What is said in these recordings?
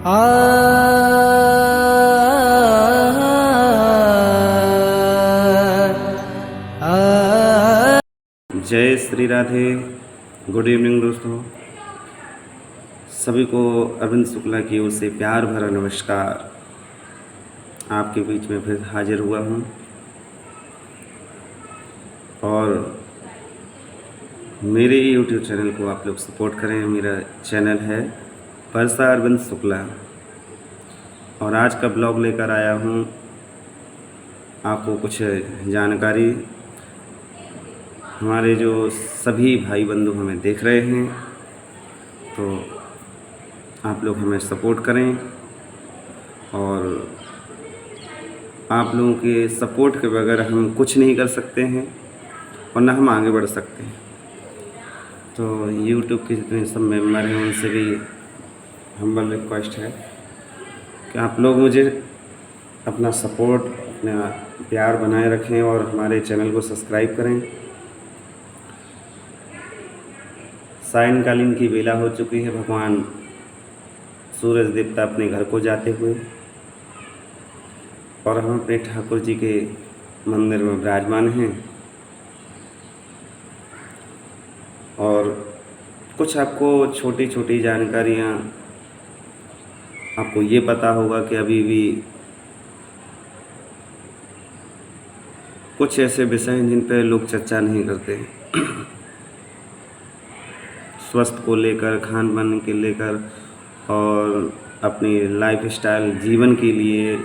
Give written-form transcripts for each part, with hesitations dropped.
आ जय Shri Radhe. Good evening दोस्तों, सभी को अरविंद शुक्ला की ओर से प्यार भरा नमस्कार। आपके बीच में फिर हाजिर हुआ हूँ और मेरे YouTube चैनल को आप लोग सपोर्ट करें। मेरा चैनल है परसा अरविंद शुक्ला और आज का ब्लॉग लेकर आया हूँ आपको कुछ जानकारी। हमारे जो सभी भाई बंधु हमें देख रहे हैं तो आप लोग हमें सपोर्ट करें और आप लोगों के सपोर्ट के बगैर हम कुछ नहीं कर सकते हैं और ना हम आगे बढ़ सकते हैं। तो YouTube के जितने सब मेंबर हैं उनसे भी हम्बल रिक्वेस्ट है कि आप लोग मुझे अपना सपोर्ट, अपना प्यार बनाए रखें और हमारे चैनल को सब्सक्राइब करें। सायंकालीन की बेला हो चुकी है, भगवान सूरज देवता अपने घर को जाते हुए और हम अपने ठाकुर जी के मंदिर में विराजमान हैं। और कुछ आपको छोटी छोटी जानकारियाँ, आपको ये पता होगा कि अभी भी कुछ ऐसे विषय हैं जिन पर लोग चर्चा नहीं करते। स्वास्थ्य को लेकर, खान पान के लेकर और अपनी लाइफ स्टाइल, जीवन के लिए,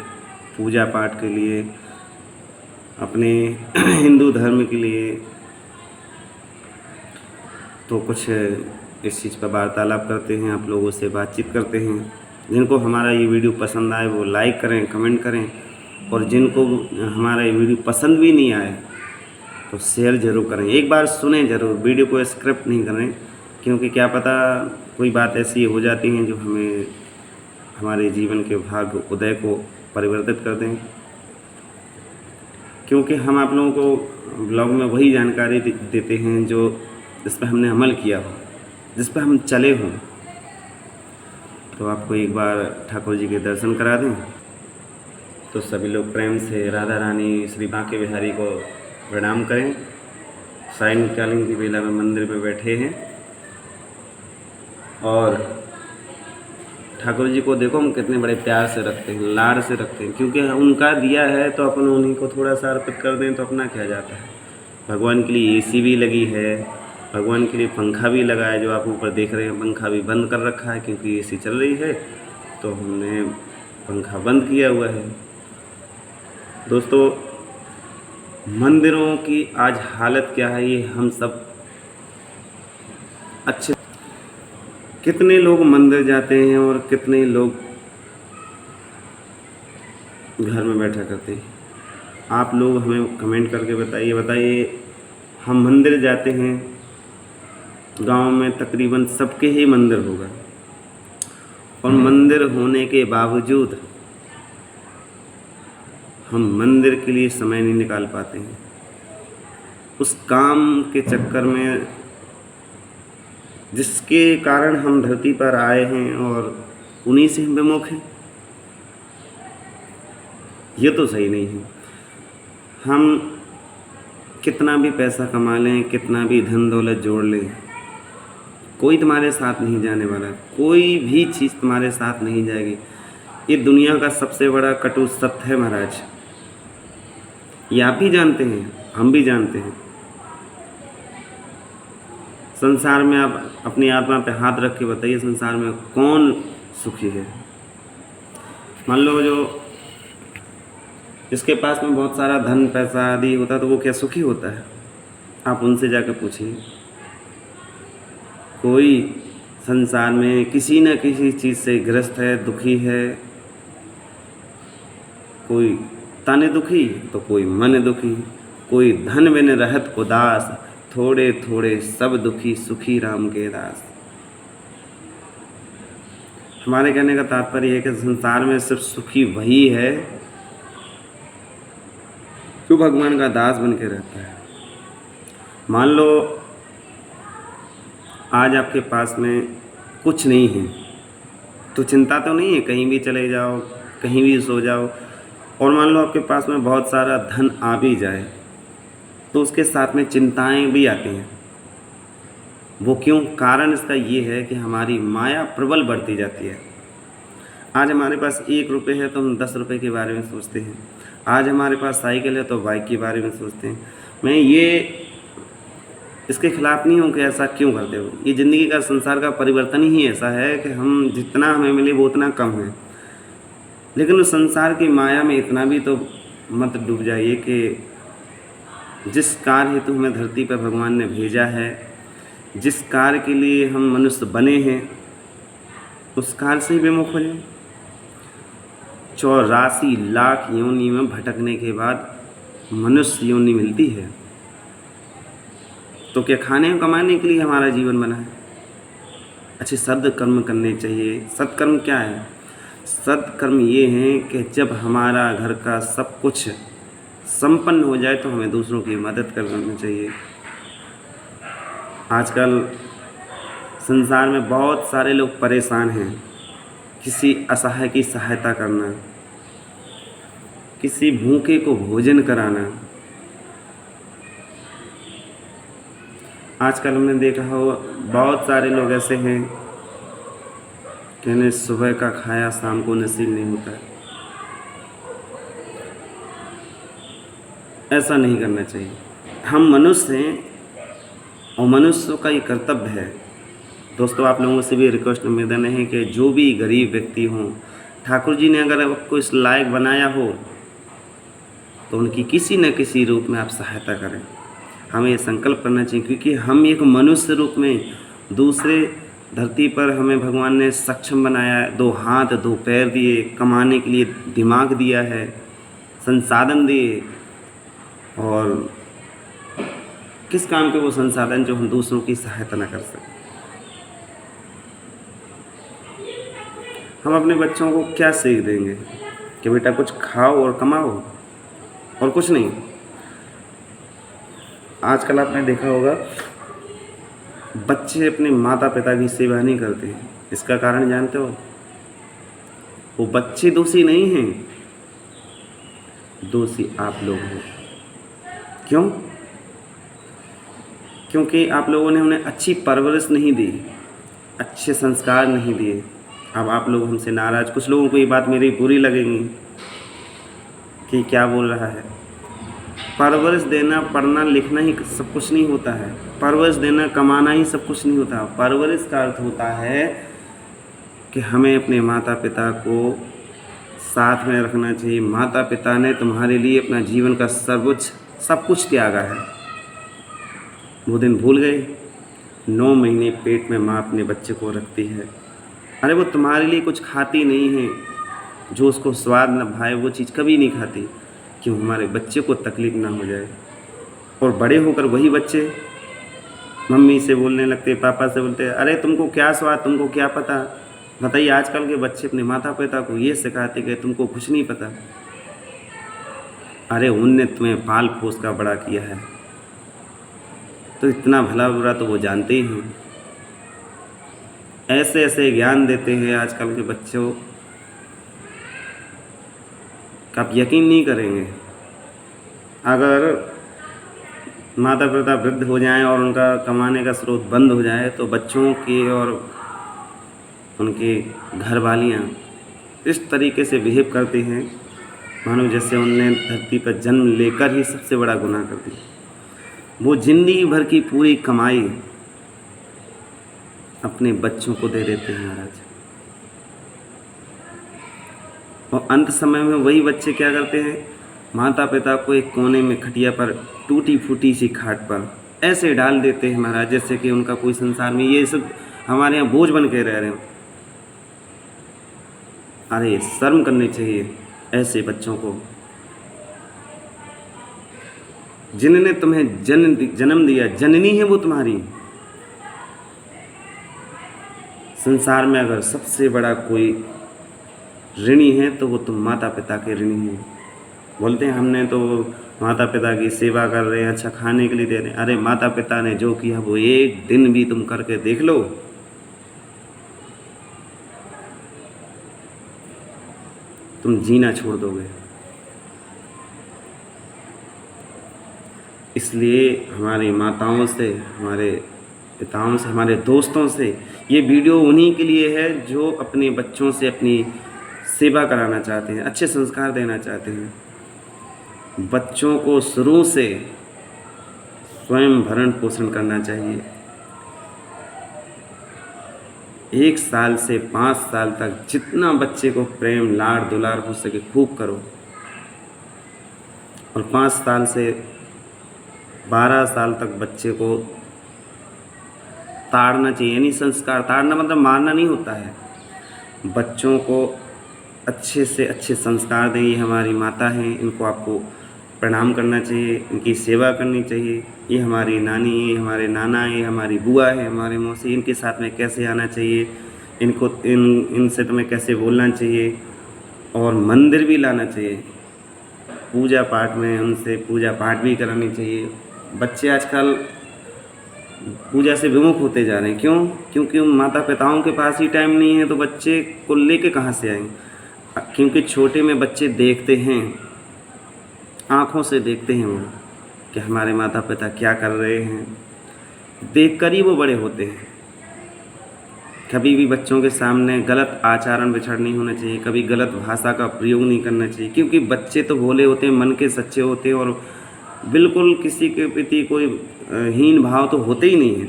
पूजा पाठ के लिए, अपने हिंदू धर्म के लिए, तो कुछ इस चीज़ पर वार्तालाप करते हैं, आप लोगों से बातचीत करते हैं। जिनको हमारा ये वीडियो पसंद आए वो लाइक करें, कमेंट करें और जिनको हमारा ये वीडियो पसंद भी नहीं आए तो शेयर ज़रूर करें। एक बार सुनें ज़रूर, वीडियो को स्क्रिप्ट नहीं करें, क्योंकि क्या पता कोई बात ऐसी हो जाती है जो हमें हमारे जीवन के भाग्य उदय को परिवर्तित कर दें। क्योंकि हम आप लोगों को ब्लॉग में वही जानकारी देते हैं जो जिस पर हमने अमल किया हो, जिस पर हम चले हों। तो आपको एक बार ठाकुर जी के दर्शन करा दें तो सभी लोग प्रेम से राधा रानी श्री बांके बिहारी को प्रणाम करें। सायंकालीन की बेला में मंदिर में बैठे हैं और ठाकुर जी को देखो हम कितने बड़े प्यार से रखते हैं, लाड से रखते हैं, क्योंकि उनका दिया है तो अपन उन्हीं को थोड़ा सा अर्पित कर दें तो अपना क्या जाता है। भगवान के लिए AC भी लगी है, भगवान के लिए पंखा भी लगा है, जो आप ऊपर देख रहे हैं। पंखा भी बंद कर रखा है क्योंकि AC चल रही है तो हमने पंखा बंद किया हुआ है। दोस्तों, मंदिरों की आज हालत क्या है ये हम सब अच्छे। कितने लोग मंदिर जाते हैं और कितने लोग घर में बैठा करते हैं। आप लोग हमें कमेंट करके बताइए। हम मंदिर जाते हैं, गांव में तकरीबन सबके ही मंदिर होगा और मंदिर होने के बावजूद हम मंदिर के लिए समय नहीं निकाल पाते हैं। उस काम के चक्कर में जिसके कारण हम धरती पर आए हैं और उन्हीं से हम विमुख हैं, ये तो सही नहीं है। हम कितना भी पैसा कमा लें, कितना भी धन दौलत जोड़ लें, कोई तुम्हारे साथ नहीं जाने वाला। कोई भी चीज़ तुम्हारे साथ नहीं जाएगी। ये दुनिया का सबसे बड़ा कटु सत्य है महाराज। ये आप भी जानते हैं, हम भी जानते हैं। संसार में आप अपनी आत्मा पे हाथ रख के बताइए, संसार में कौन सुखी है? मान लो जो जिसके पास में बहुत सारा धन पैसा आदि होता है तो वो क्या सुखी होता है? आप उनसे जाकर पूछिए। कोई संसार में किसी न किसी चीज़ से ग्रस्त है, दुखी है। कोई तन दुखी तो कोई मन दुखी, कोई धन बिन रहत उदास, थोड़े थोड़े सब दुखी, सुखी राम के दास। हमारे कहने का तात्पर्य है कि संसार में सिर्फ सुखी वही है जो भगवान का दास बन के रहता है। मान लो आज आपके पास में कुछ नहीं है, तो चिंता तो नहीं है, कहीं भी चले जाओ, कहीं भी सो जाओ, और मान लो आपके पास में बहुत सारा धन आ भी जाए तो उसके साथ में चिंताएं भी आती हैं। वो क्यों? कारण इसका ये है कि हमारी माया प्रबल बढ़ती जाती है। आज हमारे पास 1 रुपये है तो हम 10 रुपये के बारे में सोचते हैं। आज हमारे पास साइकिल है तो बाइक के बारे में सोचते हैं। मैं ये इसके खिलाफ़ नहीं हूँ कि ऐसा क्यों करते हो। ये ज़िंदगी का, संसार का परिवर्तन ही ऐसा है कि हम जितना हमें मिले वो उतना कम है। लेकिन उस संसार की माया में इतना भी तो मत डूब जाइए कि जिस कार्य हेतु हमें धरती पर भगवान ने भेजा है, जिस कार्य के लिए हम मनुष्य बने हैं, उस कार्य से ही विमुख हो जाए। 84 लाख योनि में भटकने के बाद मनुष्य योनि मिलती है। तो क्या खाने और कमाने के लिए हमारा जीवन बना है? अच्छे सद्कर्म करने चाहिए। सत्कर्म क्या है? सत्कर्म ये हैं कि जब हमारा घर का सब कुछ संपन्न हो जाए तो हमें दूसरों की मदद करना चाहिए। आजकल संसार में बहुत सारे लोग परेशान हैं। किसी असहाय की सहायता करना, किसी भूखे को भोजन कराना। आजकल हमने देखा हो बहुत सारे लोग ऐसे हैं कि इन्हें सुबह का खाया शाम को नसीब नहीं होता है। ऐसा नहीं करना चाहिए। हम मनुष्य हैं और मनुष्य का ये कर्तव्य है। दोस्तों, आप लोगों से भी रिक्वेस्ट निवेदन है कि जो भी गरीब व्यक्ति हों, ठाकुर जी ने अगर आपको इस लायक बनाया हो तो उनकी किसी न किसी रूप में आप सहायता करें। हमें ये संकल्प करना चाहिए, क्योंकि हम एक मनुष्य रूप में दूसरे धरती पर हमें भगवान ने सक्षम बनाया है। 2 हाथ 2 पैर दिए, कमाने के लिए दिमाग दिया है, संसाधन दिए, और किस काम के वो संसाधन जो हम दूसरों की सहायता न कर सकें। हम अपने बच्चों को क्या सीख देंगे कि बेटा कुछ खाओ और कमाओ और कुछ नहीं। आजकल आपने देखा होगा बच्चे अपने माता पिता की सेवा नहीं करते हैं। इसका कारण जानते हो? वो बच्चे दोषी नहीं हैं, दोषी आप लोग हो। क्यों? क्योंकि आप लोगों ने उन्हें अच्छी परवरिश नहीं दी, अच्छे संस्कार नहीं दिए। अब आप लोग हमसे नाराज़, कुछ लोगों को ये बात मेरी बुरी लगेगी कि क्या बोल रहा है। परवरिश देना, पढ़ना लिखना ही सब कुछ नहीं होता है। परवरिश देना, कमाना ही सब कुछ नहीं होता। परवरिश का अर्थ होता है कि हमें अपने माता पिता को साथ में रखना चाहिए। माता पिता ने तुम्हारे लिए अपना जीवन का सर्वोच्च सब कुछ त्यागा है। वो दिन भूल गए? 9 महीने पेट में माँ अपने बच्चे को रखती है। अरे वो तुम्हारे लिए कुछ खाती नहीं है, जो उसको स्वाद न भाए वो चीज़ कभी नहीं खाती। क्यों? हमारे बच्चे को तकलीफ़ ना हो जाए। और बड़े होकर वही बच्चे मम्मी से बोलने लगते, पापा से बोलते, अरे तुमको क्या स्वाद, तुमको क्या पता। बताइए, आजकल के बच्चे अपने माता पिता को ये सिखाते कि तुमको कुछ नहीं पता। अरे उनने तुम्हें पाल पोस कर बड़ा किया है, तो इतना भला बुरा तो वो जानते ही हैं। ऐसे ऐसे ज्ञान देते हैं आजकल के बच्चों का आप यकीन नहीं करेंगे। अगर माता पिता वृद्ध हो जाएं और उनका कमाने का स्रोत बंद हो जाए तो बच्चों की और उनके घर वालियाँ इस तरीके से बिहेव करती हैं मानो जैसे उनने धरती पर जन्म लेकर ही सबसे बड़ा गुनाह कर दिया। वो ज़िंदगी भर की पूरी कमाई अपने बच्चों को दे देते हैं महाराज, और अंत समय में वही बच्चे क्या करते हैं, माता पिता को एक कोने में खटिया पर टूटी फूटी सी खाट पर ऐसे डाल देते हैं महाराज जैसे कि उनका कोई संसार में ये सब हमारे यहाँ बोझ बन के रह रहे हो। अरे शर्म करनी चाहिए ऐसे बच्चों को, जिन्होंने तुम्हें जन्म दिया, जननी है वो तुम्हारी। संसार में अगर सबसे बड़ा कोई ऋणी है तो वो तुम माता पिता के ऋणी हैं। बोलते हैं हमने तो माता पिता की सेवा कर रहे हैं, अच्छा खाने के लिए दे रहे हैं। अरे माता पिता ने जो किया वो एक दिन भी तुम करके देख लो। तुम जीना छोड़ दोगे। इसलिए हमारी माताओं से, हमारे पिताओं से, हमारे दोस्तों से ये वीडियो उन्हीं के लिए है जो अपने बच्चों से अपनी सेवा कराना चाहते हैं, अच्छे संस्कार देना चाहते हैं। बच्चों को शुरू से स्वयं भरण पोषण करना चाहिए। 1 साल से 5 साल तक जितना बच्चे को प्रेम लाड़ दुलार हो सके खूब करो, और 5 साल से 12 साल तक बच्चे को ताड़ना चाहिए। यानी संस्कार, ताड़ना मतलब मारना नहीं होता है। बच्चों को अच्छे से अच्छे संस्कार दें। ये हमारी माता हैं, इनको आपको प्रणाम करना चाहिए, इनकी सेवा करनी चाहिए। ये हमारी नानी है, ये हमारे नाना है, ये हमारी बुआ है, हमारे मौसी, इनके साथ में कैसे आना चाहिए, इनको इनसे तुम्हें कैसे बोलना चाहिए, और मंदिर भी लाना चाहिए। पूजा पाठ में उनसे पूजा पाठ भी करानी चाहिए। बच्चे आजकल पूजा से विमुख होते जा रहे हैं। क्यों? क्योंकि उन माता पिताओं के पास ही टाइम नहीं है, तो बच्चे को लेके कहाँ से आएंगे? क्योंकि छोटे में बच्चे देखते हैं, आँखों से देखते हैं वो कि हमारे माता पिता क्या कर रहे हैं, देखकर ही वो बड़े होते हैं। कभी भी बच्चों के सामने गलत आचरण विचार नहीं होना चाहिए, कभी गलत भाषा का प्रयोग नहीं करना चाहिए, क्योंकि बच्चे तो भोले होते हैं, मन के सच्चे होते हैं, और बिल्कुल किसी के प्रति कोई हीन भाव तो होते ही नहीं है।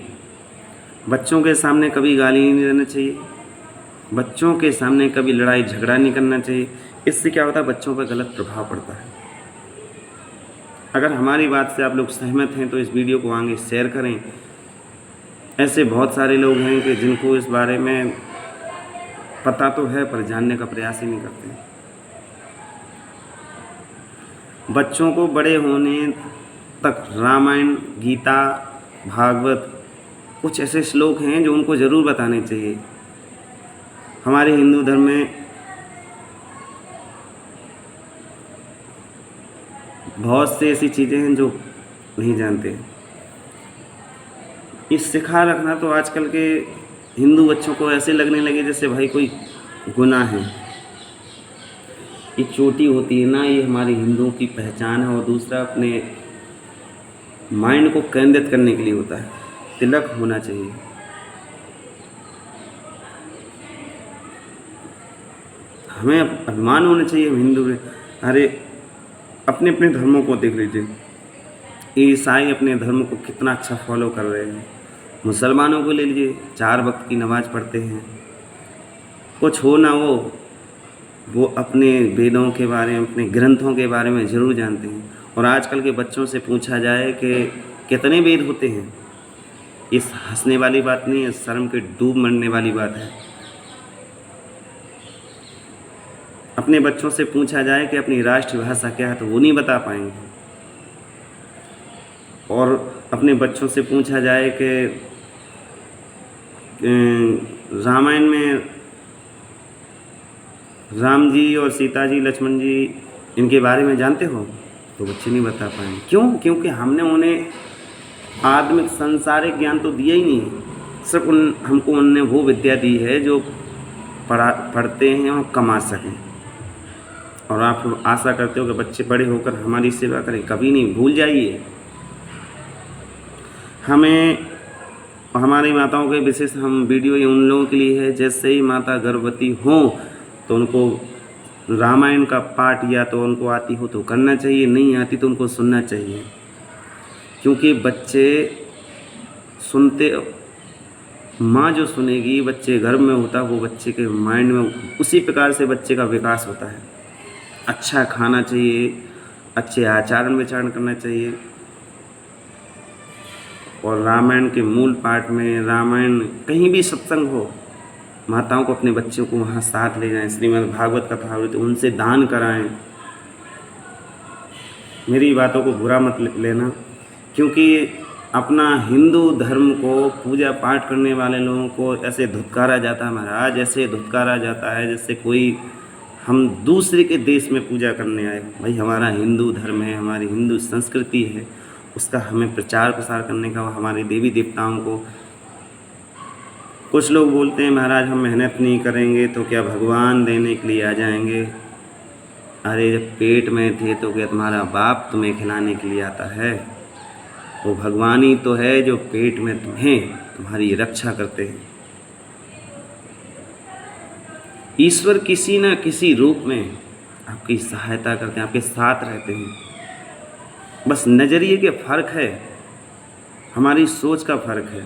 बच्चों के सामने कभी गाली नहीं देना चाहिए, बच्चों के सामने कभी लड़ाई झगड़ा नहीं करना चाहिए। इससे क्या होता है? बच्चों पर गलत प्रभाव पड़ता है। अगर हमारी बात से आप लोग सहमत हैं तो इस वीडियो को आगे शेयर करें। ऐसे बहुत सारे लोग हैं कि जिनको इस बारे में पता तो है पर जानने का प्रयास ही नहीं करते। बच्चों को बड़े होने तक रामायण, गीता, भागवत, कुछ ऐसे श्लोक हैं जो उनको ज़रूर बताने चाहिए। हमारे हिंदू धर्म में बहुत से ऐसी चीज़ें हैं जो नहीं जानते। ये सिखा रखना तो आजकल के हिंदू बच्चों को ऐसे लगने लगे जैसे भाई कोई गुनाह है। ये चोटी होती है ना, ये हमारे हिंदुओं की पहचान है। और दूसरा, अपने माइंड को केंद्रित करने के लिए होता है, तिलक होना चाहिए। हमें अभिमान होना चाहिए, हम हिंदू हैं। अरे अपने अपने धर्मों को देख लीजिए, ईसाई अपने धर्म को कितना अच्छा फॉलो कर रहे हैं। मुसलमानों को ले लीजिए, 4 वक्त की नमाज़ पढ़ते हैं। कुछ हो ना वो अपने वेदों के बारे में, अपने ग्रंथों के बारे में ज़रूर जानते हैं। और आजकल के बच्चों से पूछा जाए कि कितने वेद होते हैं, इस हंसने वाली बात नहीं है, शर्म के डूब मरने वाली बात है। अपने बच्चों से पूछा जाए कि अपनी राष्ट्रभाषा क्या है तो वो नहीं बता पाएंगे। और अपने बच्चों से पूछा जाए कि रामायण में राम जी और सीता जी, लक्ष्मण जी, इनके बारे में जानते हो, तो बच्चे नहीं बता पाएंगे। क्यों? क्योंकि हमने उन्हें आत्मिक सांसारिक ज्ञान तो दिया ही नहीं है। सिर्फ हमको उनने वो विद्या दी है जो पढ़ते हैं और कमा सकें। और आप आशा करते हो कि बच्चे बड़े होकर हमारी सेवा करें, कभी नहीं। भूल जाइए। हमें, हमारी माताओं के विशेष हम वीडियो ये उन लोगों के लिए है, जैसे ही माता गर्भवती हों तो उनको रामायण का पाठ या तो उनको आती हो तो करना चाहिए, नहीं आती तो उनको सुनना चाहिए। क्योंकि बच्चे सुनते, माँ जो सुनेगी, बच्चे गर्भ में होता वो बच्चे के माइंड में उसी प्रकार से बच्चे का विकास होता है। अच्छा खाना चाहिए, अच्छे आचरण विचारण करना चाहिए। और रामायण के मूल पाठ में, रामायण कहीं भी सत्संग हो, माताओं को अपने बच्चों को वहाँ साथ ले जाएं। श्रीमद् भागवत कथा हो तो उनसे दान कराएं। मेरी बातों को बुरा मत लेना, क्योंकि अपना हिंदू धर्म को, पूजा पाठ करने वाले लोगों को ऐसे धुतकारा जाता है महाराज, ऐसे धुतकारा जाता है जैसे कोई हम दूसरे के देश में पूजा करने आए। भाई हमारा हिंदू धर्म है, हमारी हिंदू संस्कृति है, उसका हमें प्रचार प्रसार करने का, हमारे देवी देवताओं को। कुछ लोग बोलते हैं महाराज हम मेहनत नहीं करेंगे तो क्या भगवान देने के लिए आ जाएंगे। अरे जब पेट में थे तो क्या तुम्हारा बाप तुम्हें खिलाने के लिए आता है? वो भगवान ही तो है जो पेट में तुम्हारी रक्षा करते हैं। ईश्वर किसी न किसी रूप में आपकी सहायता करते हैं, आपके साथ रहते हैं। बस नज़रिए के फ़र्क है, हमारी सोच का फ़र्क है।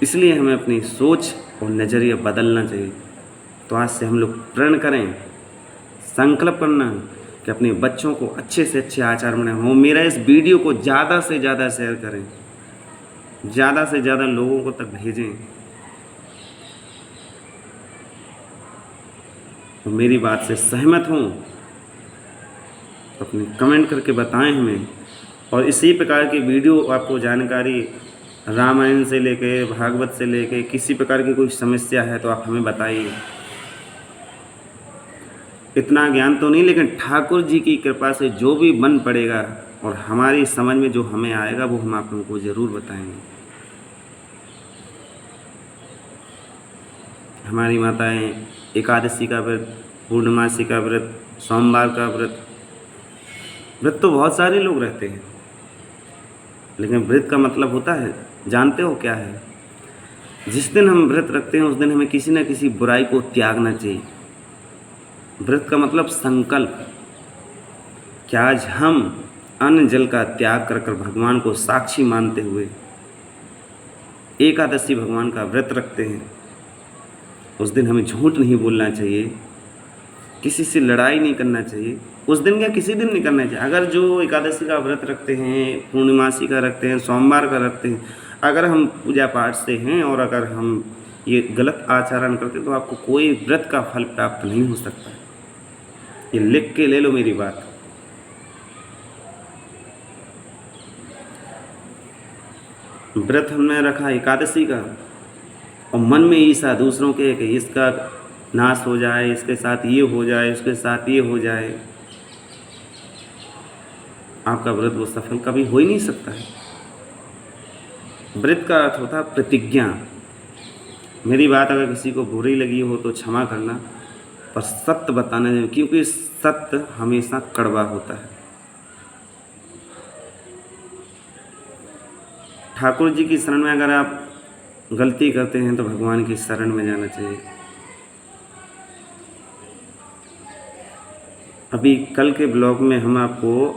इसलिए हमें अपनी सोच और नज़रिया बदलना चाहिए। तो आज से हम लोग प्रण करें, संकल्प करना कि अपने बच्चों को अच्छे से अच्छे आचार बनाएं। हो मेरा इस वीडियो को ज़्यादा से ज़्यादा शेयर करें, ज़्यादा से ज़्यादा लोगों को तक भेजें। तो मेरी बात से सहमत हों तो अपने कमेंट करके बताएं हमें। और इसी प्रकार की वीडियो आपको जानकारी रामायण से लेके भागवत से लेके किसी प्रकार की कोई समस्या है तो आप हमें बताइए। इतना ज्ञान तो नहीं, लेकिन ठाकुर जी की कृपा से जो भी बन पड़ेगा और हमारी समझ में जो हमें आएगा वो हम आप लोगों को ज़रूर बताएंगे। हमारी माताएं एकादशी का व्रत, पूर्णमासी का व्रत, सोमवार का व्रत तो बहुत सारे लोग रहते हैं, लेकिन व्रत का मतलब होता है, जानते हो क्या है? जिस दिन हम व्रत रखते हैं उस दिन हमें किसी न किसी बुराई को त्यागना चाहिए। व्रत का मतलब संकल्प कि आज हम अन्न जल का त्याग कर कर भगवान को साक्षी मानते हुए एकादशी भगवान का व्रत रखते हैं। उस दिन हमें झूठ नहीं बोलना चाहिए, किसी से लड़ाई नहीं करना चाहिए। उस दिन या किसी दिन नहीं करना चाहिए। अगर जो एकादशी का व्रत रखते हैं, पूर्णिमासी का रखते हैं, सोमवार का रखते हैं, अगर हम पूजा पाठ से हैं और अगर हम ये गलत आचरण करते हैं तो आपको कोई व्रत का फल प्राप्त नहीं हो सकता। ये लिख के ले लो मेरी बात। व्रत हमने रखा एकादशी का और मन में ईर्ष्या दूसरों के कि इसका नाश हो जाए, इसके साथ ये हो जाए, इसके साथ ये हो जाए, आपका व्रत वो सफल कभी हो ही नहीं सकता है। व्रत का अर्थ होता है प्रतिज्ञा। मेरी बात अगर किसी को बुरी लगी हो तो क्षमा करना, पर सत्य बताना चाहिए, क्योंकि सत्य हमेशा कड़वा होता है। ठाकुर जी की शरण में अगर आप गलती करते हैं तो भगवान की शरण में जाना चाहिए। अभी कल के ब्लॉग में हम आपको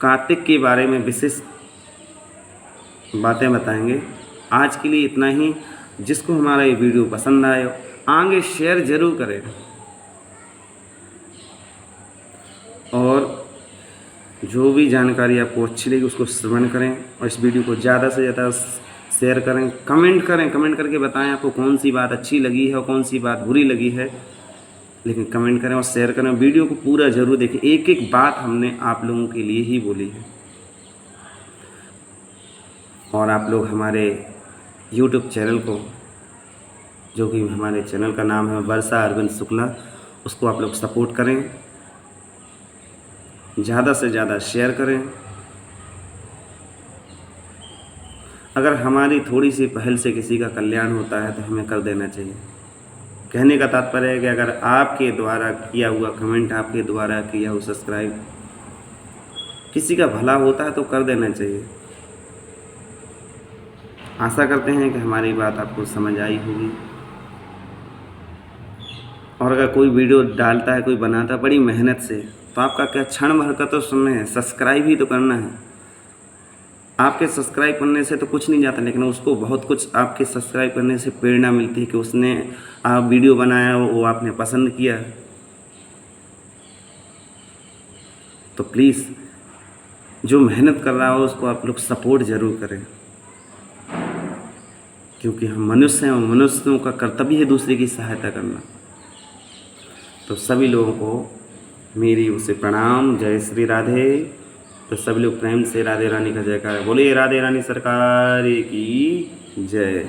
कार्तिक के बारे में विशेष बातें बताएंगे। आज के लिए इतना ही। जिसको हमारा ये वीडियो पसंद आए आगे शेयर ज़रूर करें और जो भी जानकारी आपको अच्छी लगी उसको श्रवण करें और इस वीडियो को ज़्यादा से ज़्यादा शेयर करें। कमेंट करें, कमेंट करके बताएं आपको कौन सी बात अच्छी लगी है और कौन सी बात बुरी लगी है, लेकिन कमेंट करें और शेयर करें। वीडियो को पूरा ज़रूर देखें, एक एक बात हमने आप लोगों के लिए ही बोली है। और आप लोग हमारे YouTube चैनल को, जो कि हमारे चैनल का नाम है वर्षा अरविंद शुक्ला, उसको आप लोग सपोर्ट करें, ज़्यादा से ज़्यादा शेयर करें। अगर हमारी थोड़ी सी पहल से किसी का कल्याण होता है तो हमें कर देना चाहिए। कहने का तात्पर्य है कि अगर आपके द्वारा किया हुआ कमेंट, आपके द्वारा किया हुआ सब्सक्राइब किसी का भला होता है तो कर देना चाहिए। आशा करते हैं कि हमारी बात आपको समझ आई होगी। और अगर कोई वीडियो डालता है, कोई बनाता बड़ी मेहनत से, तो आपका क्या क्षण भर का तो सुनना है, सब्सक्राइब ही तो करना है। आपके सब्सक्राइब करने से तो कुछ नहीं जाता, लेकिन उसको बहुत कुछ आपके सब्सक्राइब करने से प्रेरणा मिलती है कि उसने आप वीडियो बनाया, वो आपने पसंद किया। तो प्लीज़ जो मेहनत कर रहा हो उसको आप लोग सपोर्ट ज़रूर करें, क्योंकि हम मनुष्य हैं और मनुष्यों का कर्तव्य है दूसरे की सहायता करना। तो सभी लोगों को मेरी उसे प्रणाम, जय श्री राधे। तो सभी लोग प्रेम से राधे रानी का जयकार बोलिए। राधे रानी सरकार की जय।